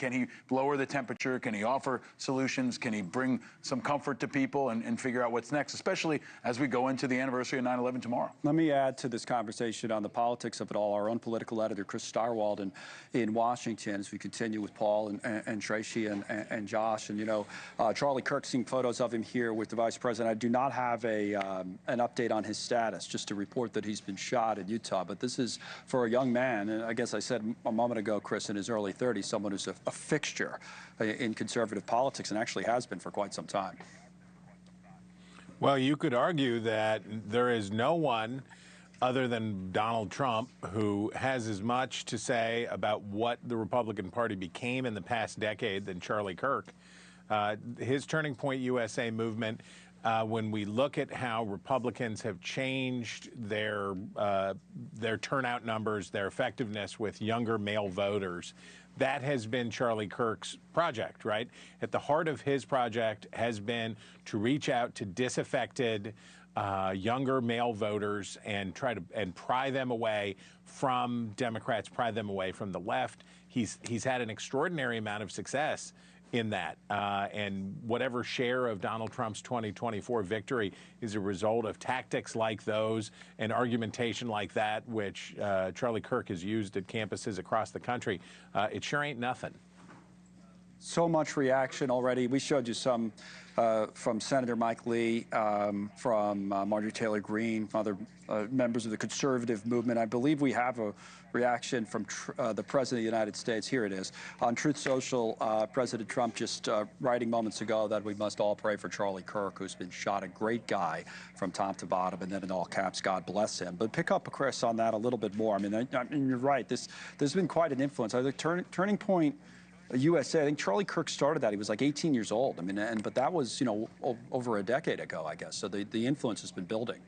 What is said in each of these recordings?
Can he lower the temperature? Can he offer solutions? Can he bring some comfort to people and figure out what's next, especially as we go into the anniversary of 9/11 tomorrow? Let me add to this conversation on the politics of it all. Our own political editor, Chris Stirewalt, in Washington, as we continue with Paul and Tracy and Josh. And, you know, Charlie Kirk, seeing photos of him here with the Vice President. I do not have an update on his status, just to report that he's been shot in Utah. But this is, for a young man, and I guess I said a moment ago, Chris, in his early 30s, someone who's a fixture in conservative politics and actually has been for quite some time. Well, you could argue that there is no one other than Donald Trump who has as much to say about what the Republican Party became in the past decade than Charlie Kirk. His Turning Point USA movement, when we look at how Republicans have changed their turnout numbers, their effectiveness with younger male voters, that has been Charlie Kirk's project, right? At the heart of his project has been to reach out to disaffected younger male voters and try to pry them away from Democrats, pry them away from the left. He's had an extraordinary amount of success in that, and whatever share of Donald Trump's 2024 victory is a result of tactics like those and argumentation like that, which Charlie Kirk has used at campuses across the country. It sure ain't nothing. So much reaction already. We showed you some from Senator Mike Lee, from Marjorie Taylor Greene, from other members of the conservative movement. I believe we have a reaction from the President of the United States. Here it is. On Truth Social, President Trump just writing moments ago that we must all pray for Charlie Kirk, who's been shot. A great guy from top to bottom, and then in all caps, God bless him. But pick up, Chris, on that a little bit more. I mean, you're right. There's been quite an influence. I think Turning Point USA, I think Charlie Kirk started that. He was like 18 years old. I mean, but that was, you know, over a decade ago, I guess. So the influence has been building.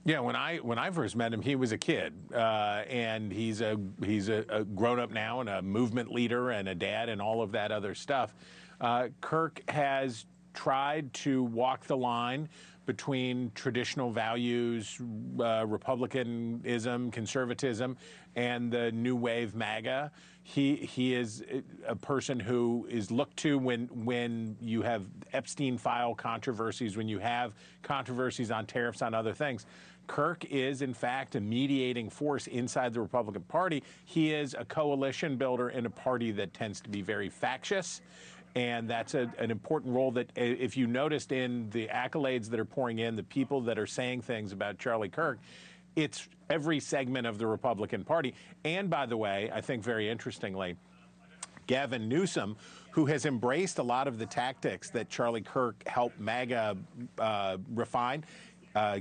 Yeah, when I first met him, he was a kid, and he's a grown up now and a movement leader and a dad and all of that other stuff. Kirk has tried to walk the line between traditional values, republicanism, conservatism, and the new wave MAGA. He is a person who is looked to when you have Epstein file controversies, when you have controversies on tariffs, on other things. Kirk is, in fact, a mediating force inside the Republican Party. He is a coalition builder in a party that tends to be very factious. And that's an important role that, if you noticed in the accolades that are pouring in, the people that are saying things about Charlie Kirk, it's every segment of the Republican Party. And by the way, I think very interestingly, Gavin Newsom, who has embraced a lot of the tactics that Charlie Kirk helped MAGA refine,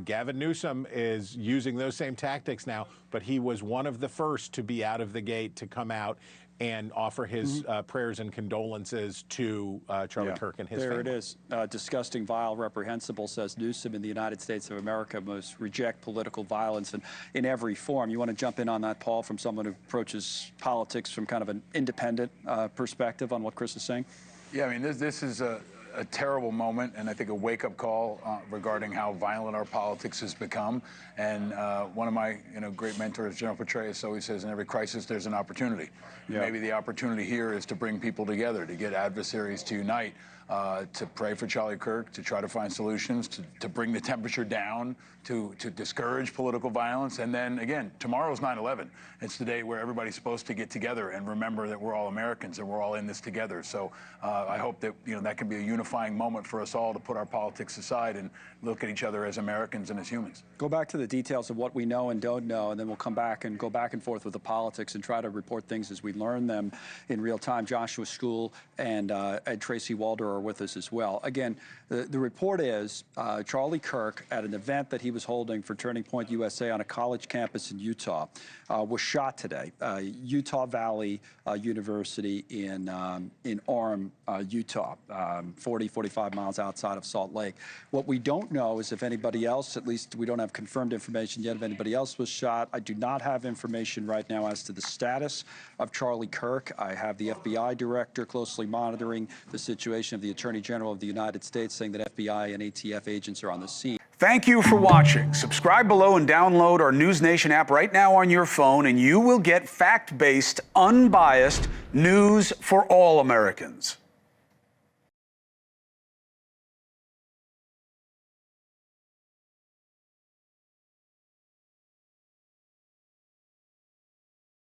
Gavin Newsom is using those same tactics now, but he was one of the first to be out of the gate to come out and offer his prayers and condolences to Charlie Kirk and his family. There it is. Disgusting, vile, reprehensible, says Newsom, in the United States of America must reject political violence in every form. You want to jump in on that, Paul, from someone who approaches politics from kind of an independent perspective on what Chris is saying? Yeah, I mean, this is a terrible moment, and I think a wake-up call regarding how violent our politics has become. And one of my great mentors, General Petraeus, always says, in every crisis there's an opportunity. Yeah. Maybe the opportunity here is to bring people together, to get adversaries to unite, to pray for Charlie Kirk, to try to find solutions, to bring the temperature down, to discourage political violence. And then, again, tomorrow's 9/11. It's the day where everybody's supposed to get together and remember that we're all Americans and we're all in this together. So I hope that that can be a unifying moment for us all to put our politics aside and look at each other as Americans and as humans. Go back to the details of what we know and don't know, and then we'll come back and go back and forth with the politics and try to report things as we learn them in real time. Joshua School and Tracy Walder are with us as well. Again, the report is Charlie Kirk, at an event that he was holding for Turning Point USA on a college campus in Utah, was shot today. Utah Valley University in Orem, Utah, 45 miles outside of Salt Lake. What we don't know is if anybody else, at least we don't have confirmed information yet, if anybody else was shot. I do not have information right now as to the status of Charlie Kirk. I have the FBI director closely monitoring the situation of the Attorney General of the United States, saying that FBI and ATF agents are on the scene. Thank you for watching. Subscribe below and download our NewsNation app right now on your phone, and you will get fact-based, unbiased news for all Americans.